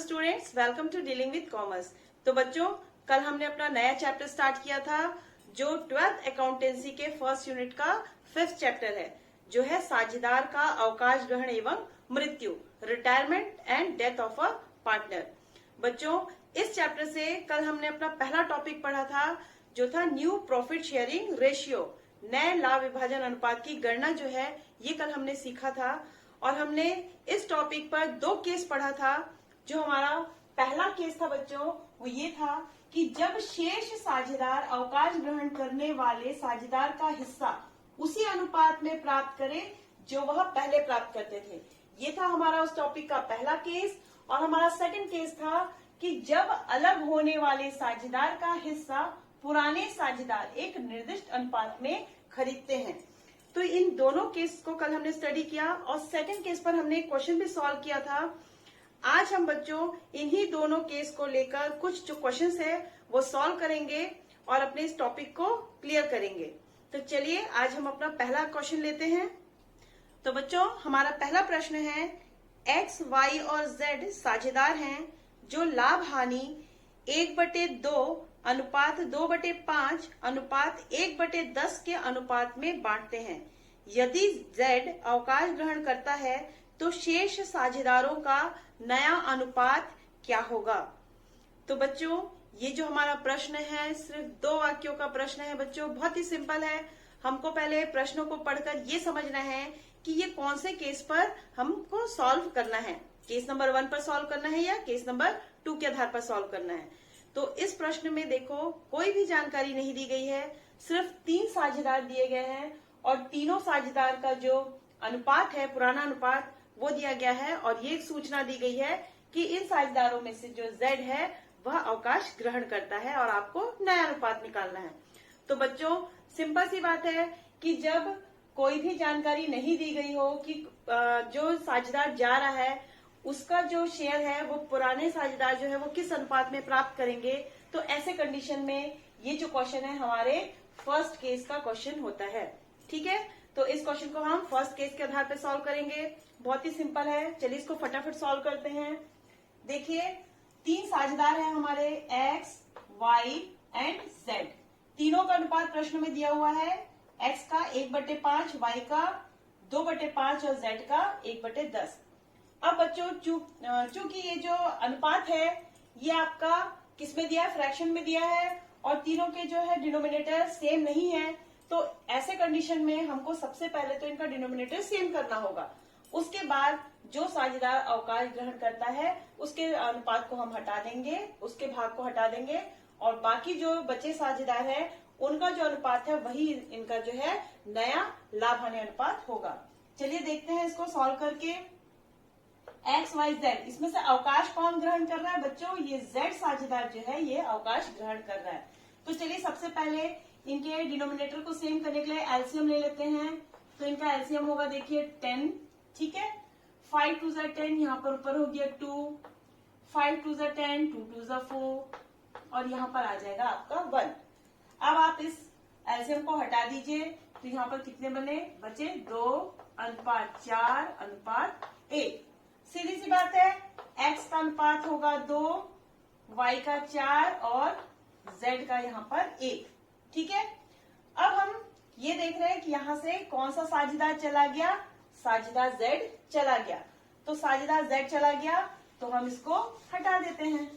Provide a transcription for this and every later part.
Students, welcome to dealing with commerce. तो बच्चों, कल हमने अपना नया चैप्टर स्टार्ट किया था जो 12th अकाउंटेंसी के फर्स्ट यूनिट का 5th चैप्टर है, जो है साझेदार का अवकाश ग्रहण एवं मृत्यु, retirement and death of a partner. बच्चों, इस चैप्टर से कल हमने अपना पहला टॉपिक पढ़ा था जो था न्यू प्रॉफिट शेयरिंग रेशियो, नए लाभ विभाजन अनुपात की गणना जो है ये कल हमने सीखा था। और हमने इस टॉपिक पर 2 केस पढ़ा था। जो हमारा पहला केस था बच्चों वो ये था कि जब शेष साझेदार अवकाश ग्रहण करने वाले साझेदार का हिस्सा उसी अनुपात में प्राप्त करे जो वह पहले प्राप्त करते थे। ये था हमारा उस टॉपिक का पहला केस। और हमारा सेकंड केस था कि जब अलग होने वाले साझेदार का हिस्सा पुराने साझेदार एक निर्दिष्ट अनुपात में खरीदते हैं। तो इन दोनों केस को कल हमने स्टडी किया और सेकंड केस पर हमने एक क्वेश्चन भी सॉल्व किया था। आज हम बच्चों इन्हीं दोनों केस को लेकर कुछ जो क्वेश्चंस है वो सॉल्व करेंगे और अपने इस टॉपिक को क्लियर करेंगे। तो चलिए आज हम अपना पहला क्वेश्चन लेते हैं। तो बच्चों, हमारा पहला प्रश्न है, एक्स, वाई और जेड साझेदार हैं जो लाभ हानि 1/2 अनुपात 2/5 अनुपात 1/10 के अनुपात में बांटते हैं। यदि Z अवकाश ग्रहण करता है तो शेष साझेदारों का नया अनुपात क्या होगा। तो बच्चों, ये जो हमारा प्रश्न है सिर्फ 2 वाक्यों का प्रश्न है बच्चों, बहुत ही सिंपल है। हमको पहले प्रश्नों को पढ़कर ये समझना है कि ये कौन से केस पर हमको सॉल्व करना है, केस नंबर 1 पर सॉल्व करना है या केस नंबर 2 के आधार पर सॉल्व करना है। तो इस प्रश्न में देखो कोई भी जानकारी नहीं दी गई है, सिर्फ 3 साझेदार दिए गए हैं और तीनों साझेदार का जो अनुपात है, पुराना अनुपात, वो दिया गया है। और ये सूचना दी गई है कि इन साझेदारों में से जो Z है वह अवकाश ग्रहण करता है और आपको नया अनुपात निकालना है। तो बच्चों, सिंपल सी बात है कि जब कोई भी जानकारी नहीं दी गई हो कि जो साझेदार जा रहा है उसका जो शेयर है वो पुराने साझेदार जो है वो किस अनुपात में प्राप्त करेंगे, तो ऐसे कंडीशन में ये जो क्वेश्चन है हमारे फर्स्ट केस का क्वेश्चन होता है। ठीक है, तो इस क्वेश्चन को हम फर्स्ट केस के आधार पर सॉल्व करेंगे। बहुत ही सिंपल है, चलिए इसको फटाफट सॉल्व करते हैं। देखिए, 3 साझेदार हैं हमारे, एक्स, वाई एंड जेड। तीनों का अनुपात प्रश्न में दिया हुआ है, एक्स का 1/5, वाई का 2/5 और जेड का 1/10। अब बच्चों, चूंकि ये जो अनुपात है ये आपका किस में दिया है, फ्रैक्शन में दिया है, और तीनों के जो है डिनोमिनेटर सेम नहीं है। तो ऐसे कंडीशन में हमको सबसे पहले तो इनका डिनोमिनेटर सेम करना होगा। उसके बाद जो साझेदार अवकाश ग्रहण करता है उसके अनुपात को हम हटा देंगे, उसके भाग को हटा देंगे, और बाकी जो बचे साझेदार है उनका जो अनुपात है वही इनका जो है नया लाभ हानि अनुपात होगा। चलिए देखते हैं इसको सॉल्व करके। एक्स, वाई, जेड, इसमें से अवकाश कौन ग्रहण कर रहा है बच्चों, ये जेड साझेदार जो है ये अवकाश ग्रहण कर रहा है। तो चलिए सबसे पहले इनके डिनोमिनेटर को सेम करने के लिए एलसीएम ले लेते हैं। तो इनका एलसीएम होगा, देखिए 10, ठीक है। 5 2 10, यहाँ पर ऊपर हो गया 2, 5 2 10, 2 2 4, और यहाँ पर आ जाएगा आपका 1। अब आप इस एलसीएम को हटा दीजिए, तो यहाँ पर कितने बने, बचे 2:4:1। सीधी सी बात है, एक्स का अनुपात होगा 2, वाई का 4 और जेड का यहाँ पर 1। ठीक है, अब हम ये देख रहे हैं कि यहाँ से कौन सा साझेदार चला गया, साझेदार जेड चला गया। तो साझेदार जेड चला गया तो हम इसको हटा देते हैं।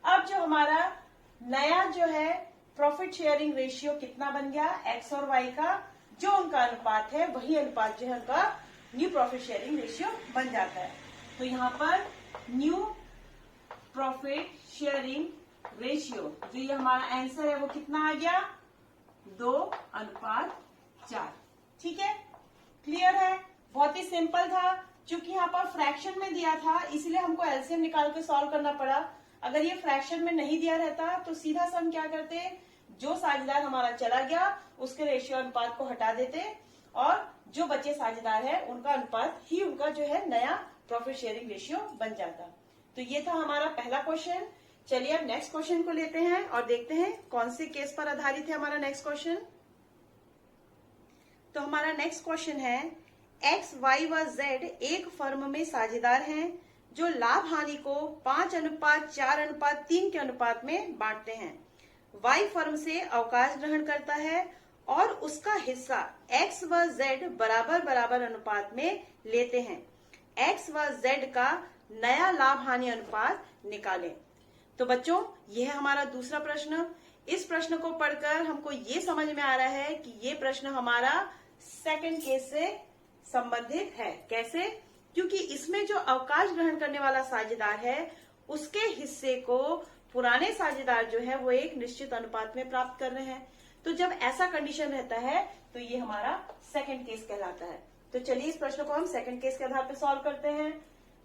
अब जो हमारा नया जो है प्रॉफिट शेयरिंग रेशियो कितना बन गया, एक्स और वाई का जो उनका अनुपात है वही अनुपात जो है उनका न्यू प्रॉफिट शेयरिंग रेशियो बन जाता है। तो यहाँ पर न्यू प्रॉफिट शेयरिंग रेशियो जो ये हमारा आंसर है वो कितना आ गया, 2:4। ठीक है, क्लियर है, बहुत ही सिंपल था। चूंकि यहाँ पर फ्रैक्शन में दिया था इसलिए हमको एलसीएम निकाल के सॉल्व करना पड़ा। अगर ये फ्रैक्शन में नहीं दिया रहता तो सीधा सा हम क्या करते, जो साझेदार हमारा चला गया उसके रेशियो अनुपात को हटा देते और जो बचे साझेदार है उनका अनुपात ही उनका जो है नया प्रॉफिट शेयरिंग रेशियो बन जाता। तो ये था हमारा पहला क्वेश्चन। चलिए अब नेक्स्ट क्वेश्चन को लेते हैं और देखते हैं कौन से केस पर आधारित है हमारा नेक्स्ट क्वेश्चन। तो हमारा नेक्स्ट क्वेश्चन है, एक्स, वाई व जेड एक फर्म में साझेदार हैं जो लाभ हानि को 5:4:3 के अनुपात में बांटते हैं। वाई फर्म से अवकाश ग्रहण करता है और उसका हिस्सा एक्स व जेड बराबर बराबर अनुपात में लेते हैं। एक्स व जेड का नया लाभ हानि अनुपात निकालें। तो बच्चों, यह है हमारा दूसरा प्रश्न। इस प्रश्न को पढ़कर हमको ये समझ में आ रहा है कि ये प्रश्न हमारा सेकंड केस से संबंधित है। कैसे? क्योंकि इसमें जो अवकाश ग्रहण करने वाला साझेदार है उसके हिस्से को पुराने साझेदार जो है वो एक निश्चित अनुपात में प्राप्त कर रहे हैं। तो जब ऐसा कंडीशन रहता है तो ये हमारा सेकंड केस कहलाता है। तो चलिए इस प्रश्न को हम सेकंड केस के आधार पर सॉल्व करते हैं।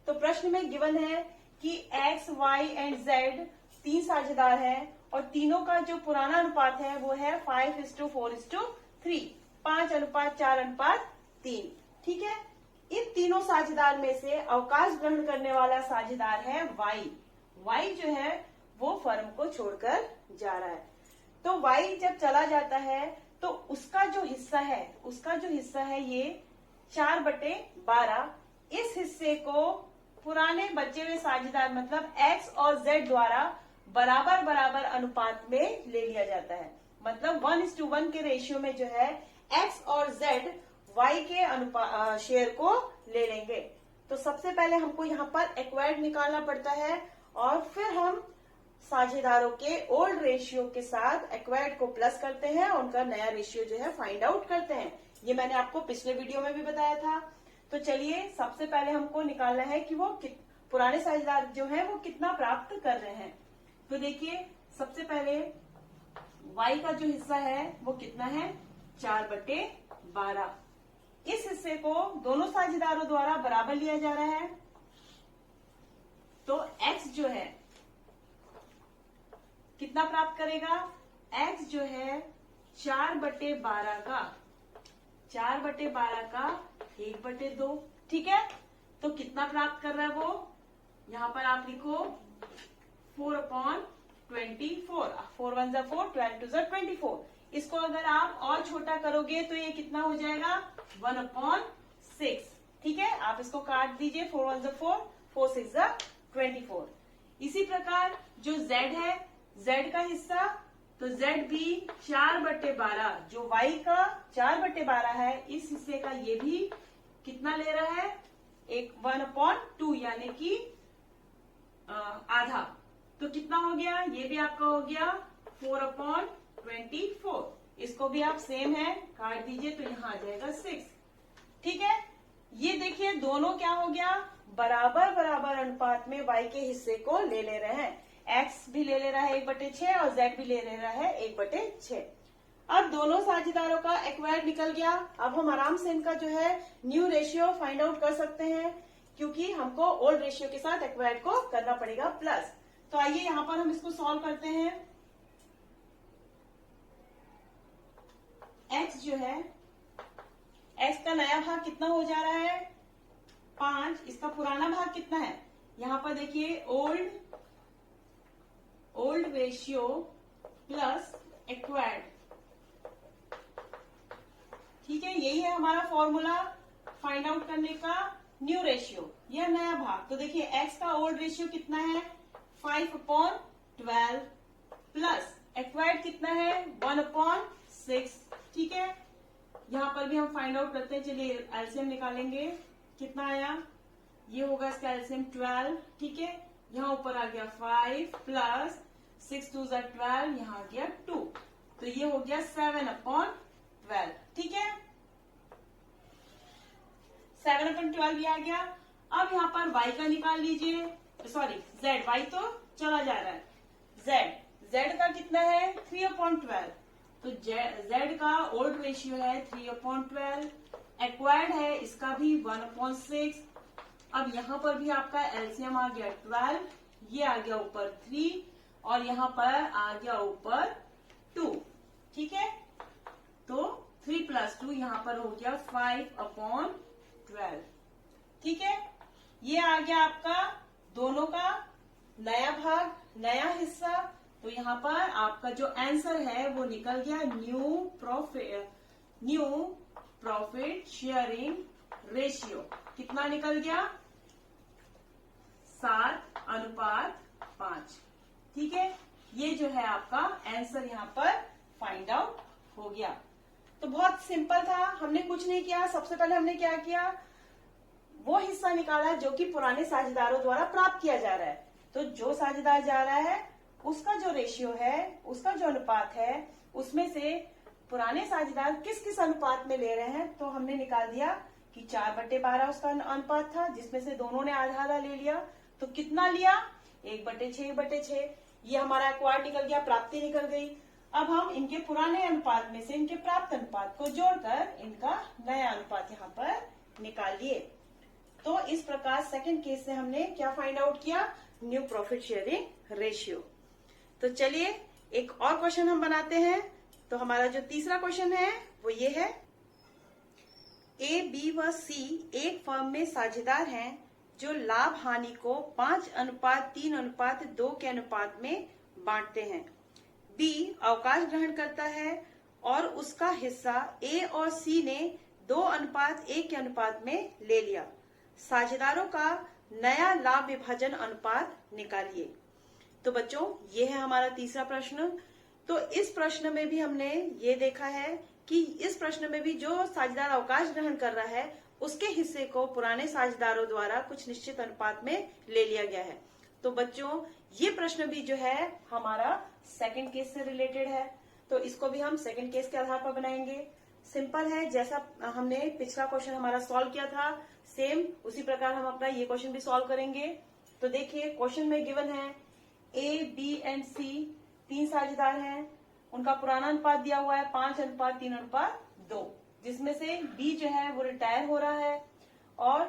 तो प्रश्न में गिवन है कि एक्स, वाई एंड जेड 3 साझेदार हैं और तीनों का जो पुराना अनुपात है वो है 5:4:3, 5:4:3। ठीक है। इन तीनों साझेदार में से अवकाश ग्रहण करने वाला साझेदार है वाई। वाई जो है वो फर्म को छोड़कर जा रहा है। तो वाई जब चला जाता है तो उसका जो हिस्सा है ये 4/12। इस हिस्से को पुराने बचे हुए साझेदार मतलब एक्स और जेड द्वारा बराबर बराबर अनुपात में ले लिया जाता है। मतलब 1:1 के रेशियो में जो है एक्स और जेड वाई के शेयर को ले लेंगे। तो सबसे पहले हमको यहाँ पर एक्वायर्ड निकालना पड़ता है और फिर हम साझेदारों के ओल्ड रेशियो के साथ एक्वायर्ड को प्लस करते हैं और उनका नया रेशियो जो है फाइंड आउट करते हैं। ये मैंने आपको पिछले वीडियो में भी बताया था। तो चलिए सबसे पहले हमको निकालना है कि वो पुराने साझेदार जो है वो कितना प्राप्त कर रहे हैं। तो देखिए सबसे पहले y का जो हिस्सा है वो कितना है 4/12। इस हिस्से को दोनों साझेदारों द्वारा बराबर लिया जा रहा है। तो x जो है कितना प्राप्त करेगा? x जो है 4/12 का 1/2। ठीक है। तो कितना प्राप्त कर रहा है वो? यहाँ पर आप लिखो 4/24। 4 1 4, 12 2 24। इसको अगर आप और छोटा करोगे तो ये कितना हो जाएगा 1/6। ठीक है। आप इसको काट दीजिए। 4 1 4, 4 6 24। इसी प्रकार जो z है, z का हिस्सा, तो z भी 4/12 जो y का 4/12 है इस हिस्से का ये भी कितना ले रहा है? 1/2 यानी कि आधा। तो कितना हो गया? ये भी आपका हो गया 4/24। इसको भी आप सेम है काट दीजिए तो यहाँ आ जाएगा 6। ठीक है। ये देखिए दोनों क्या हो गया? बराबर बराबर अनुपात में y के हिस्से को ले रहे हैं। x भी ले रहा है 1/6 और z भी ले रहा है 1/6। अब दोनों साझेदारों का एक्वायर्ड निकल गया। अब हम आराम से इनका जो है न्यू रेशियो फाइंड आउट कर सकते हैं क्योंकि हमको ओल्ड रेशियो के साथ एक्वायर्ड को करना पड़ेगा प्लस। तो आइए यहाँ पर हम इसको सॉल्व करते हैं। x जो है, x का नया भाग कितना हो जा रहा है? 5। इसका पुराना भाग कितना है? यहाँ पर देखिए ओल्ड रेशियो प्लस एक्वायर्ड। ठीक है। यही है हमारा फॉर्मूला फाइंड आउट करने का न्यू रेशियो, यह नया भाग। तो देखिए x का ओल्ड रेशियो कितना है 5/12 प्लस एक्वायर्ड कितना है 1/6। ठीक है। यहाँ पर भी हम फाइंड आउट करते हैं। चलिए एलसीएम निकालेंगे। कितना आया? ये होगा इसका एलसीएम 12। ठीक है। यहाँ ऊपर आ गया 5 प्लस 6 2 12, यहाँ आ गया 2। तो ये हो गया 7/12। ठीक है। 7/12 भी आ गया। अब यहाँ पर y का निकाल लीजिए। सॉरी z, y तो चला जा रहा है। z का कितना है 3/12। तो z का ओल्ड रेशियो है 3/12। एक्वायर्ड है इसका भी 1/6। अब यहाँ पर भी आपका एलसीएम आ गया 12, ये आ गया ऊपर 3 और यहाँ पर आ गया ऊपर 2। ठीक है। तो 3 + 2 यहाँ पर हो गया 5/12। ठीक है। ये आ गया आपका दोनों का नया भाग, नया हिस्सा। तो यहाँ पर आपका जो आंसर है वो निकल गया न्यू प्रॉफिट शेयरिंग रेशियो। कितना निकल गया 7:5। ठीक है, ये जो है आपका आंसर यहाँ पर फाइंड आउट हो गया। तो बहुत सिंपल था, हमने कुछ नहीं किया। सबसे पहले हमने क्या किया, वो हिस्सा निकाला जो कि पुराने साझेदारों द्वारा प्राप्त किया जा रहा है। तो जो साझेदार जा रहा है उसका जो रेशियो है, उसका जो अनुपात है, उसमें से पुराने साझेदार किस किस अनुपात में ले रहे हैं, तो हमने निकाल दिया कि 4/12 उसका अनुपात था, जिसमें से दोनों ने आधा आधा ले लिया। तो कितना लिया, 1/6। ये हमारा एक्वायर्ड निकल गया, प्राप्ति निकल गई। अब हम इनके पुराने अनुपात में से इनके प्राप्त अनुपात को जोड़कर इनका नया अनुपात यहाँ पर निकाल लिए। तो इस प्रकार सेकंड केस से हमने क्या फाइंड आउट किया, न्यू प्रॉफिट शेयरिंग रेशियो। तो चलिए एक और क्वेश्चन हम बनाते हैं। तो हमारा जो तीसरा क्वेश्चन है वो ये है, ए, बी व सी एक फर्म में साझेदार हैं जो लाभ हानि को 5:3:2 के अनुपात में बांटते हैं। बी अवकाश ग्रहण करता है और उसका हिस्सा ए और सी ने 2:1 के अनुपात में ले लिया। साझेदारों का नया लाभ विभाजन अनुपात निकालिए। तो बच्चों ये है हमारा तीसरा प्रश्न। तो इस प्रश्न में भी हमने ये देखा है कि इस प्रश्न में भी जो साझेदार अवकाश ग्रहण कर रहा है उसके हिस्से को पुराने साझेदारों द्वारा कुछ निश्चित अनुपात में ले लिया गया है। तो बच्चों ये प्रश्न भी जो है हमारा सेकंड केस से रिलेटेड है। तो इसको भी हम सेकंड केस के आधार पर बनाएंगे। सिंपल है, जैसा हमने पिछला क्वेश्चन हमारा सॉल्व किया था सेम उसी प्रकार हम अपना ये क्वेश्चन भी सॉल्व करेंगे। तो देखिए क्वेश्चन में गिवन है ए, बी एंड सी 3 साझेदार हैं, उनका पुराना अनुपात दिया हुआ है 5:3:2, जिसमें से बी जो है वो रिटायर हो रहा है और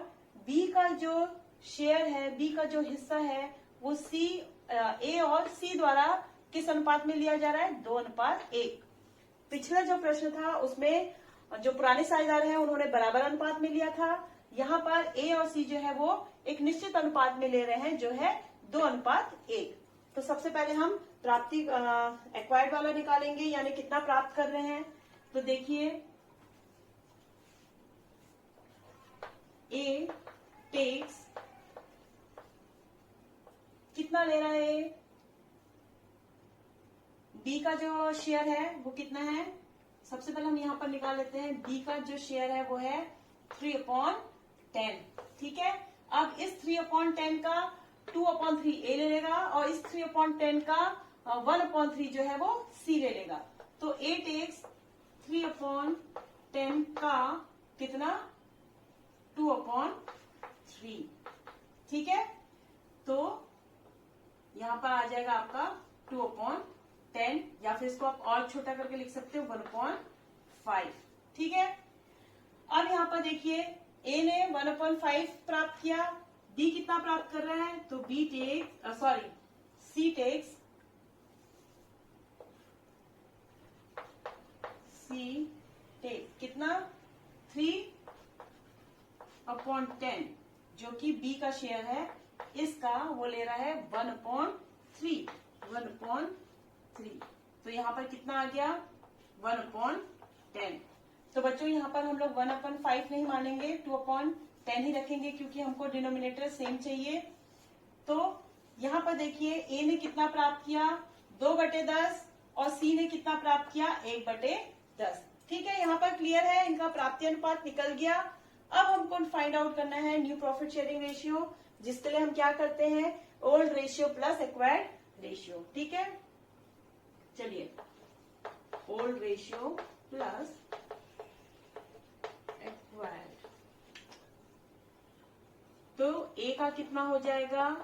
बी का जो शेयर है, बी का जो हिस्सा है वो सी, ए और सी द्वारा किस अनुपात में लिया जा रहा है, 2:1। पिछला जो प्रश्न था उसमें जो पुराने साझेदार हैं उन्होंने बराबर अनुपात में लिया था। यहाँ पर ए और सी जो है वो एक निश्चित अनुपात में ले रहे हैं जो है 2:1। तो सबसे पहले हम प्राप्ति एक्वायर्ड वाला निकालेंगे, यानी कितना प्राप्त कर रहे हैं। तो देखिए ए टेक्स कितना ले रहा है, बी का जो शेयर है वो कितना है। सबसे पहले हम यहाँ पर निकाल लेते हैं, बी का जो शेयर है वो है 3/10। ठीक है, अब इस 3/10 का 2/3 ए ले लेगा और इस 3/10 का 1/3 जो है वो सी ले लेगा। तो ए टेक्स 3/10 का कितना, 2/3। ठीक है, तो यहां पर आ जाएगा आपका 2/10, या फिर इसको आप और छोटा करके लिख सकते हो 1/5। ठीक है, अब यहां पर देखिए ए ने 1/5 प्राप्त किया, बी कितना प्राप्त कर रहा है, तो बी टेक्स सी टेक्स कितना 3/10, जो कि बी का शेयर है, इसका वो ले रहा है 1/3। तो यहाँ पर कितना आ गया 1/10। तो बच्चों यहाँ पर हम लोग 1/5 नहीं मानेंगे, 2/10 ही रखेंगे क्योंकि हमको डिनोमिनेटर सेम चाहिए। तो यहाँ पर देखिए ए ने कितना प्राप्त किया 2/10 और सी ने कितना प्राप्त किया 1/10। ठीक है, यहाँ पर क्लियर है, इनका प्राप्ति अनुपात निकल गया। अब हमको फाइंड आउट करना है न्यू प्रॉफिट शेयरिंग रेशियो, जिसके लिए हम क्या करते हैं, old ratio plus acquired ratio. ठीक है, चलिए ओल्ड रेशियो प्लस एक्वायर्ड। तो ए का कितना हो जाएगा,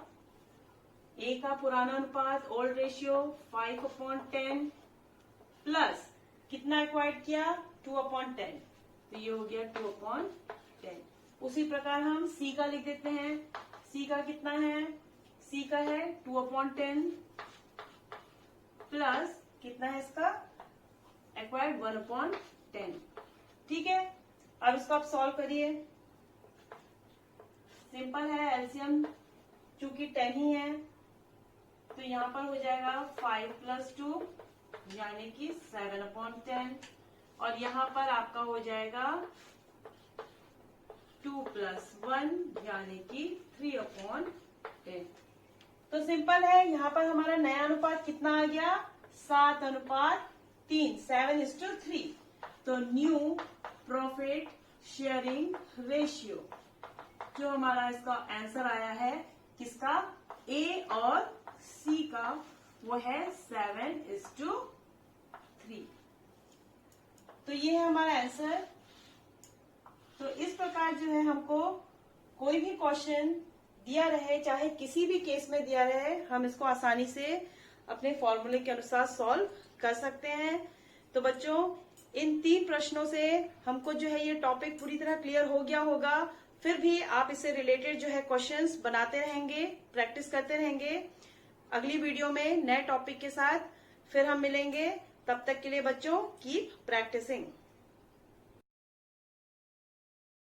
ए का पुराना अनुपात ओल्ड रेशियो 5/10 प्लस कितना एक्वायर्ड किया 2/10, तो ये हो गया 2/10। उसी प्रकार हम सी का लिख देते हैं, सी का कितना है, सी का है 2/10 प्लस कितना है इसका एक्वायर्ड 1/10। ठीक है, अब इसको आप सॉल्व करिए, सिंपल है, एलसीएम चूंकि 10 ही है तो यहाँ पर हो जाएगा 5 + 2 यानी कि 7/10 और यहाँ पर आपका हो जाएगा 2 + 1 यानी कि 3/10। तो सिंपल है, यहाँ पर हमारा नया अनुपात कितना आ गया, 7:3, 7:3। तो न्यू प्रॉफिट शेयरिंग रेशियो, जो हमारा इसका आंसर आया है किसका, ए और सी का, वो है 7:3। तो ये है हमारा आंसर। तो इस प्रकार जो है हमको कोई भी क्वेश्चन दिया रहे, चाहे किसी भी केस में दिया रहे, हम इसको आसानी से अपने फॉर्मूले के अनुसार सॉल्व कर सकते हैं। तो बच्चों, इन 3 प्रश्नों से हमको जो है ये टॉपिक पूरी तरह क्लियर हो गया होगा। फिर भी आप इससे रिलेटेड जो है क्वेश्चंस बनाते रहेंगे, प्रैक्टिस करते रहेंगे। अगली वीडियो में नए टॉपिक के साथ फिर हम मिलेंगे। तब तक के लिए बच्चों, कीप प्रैक्टिसिंग।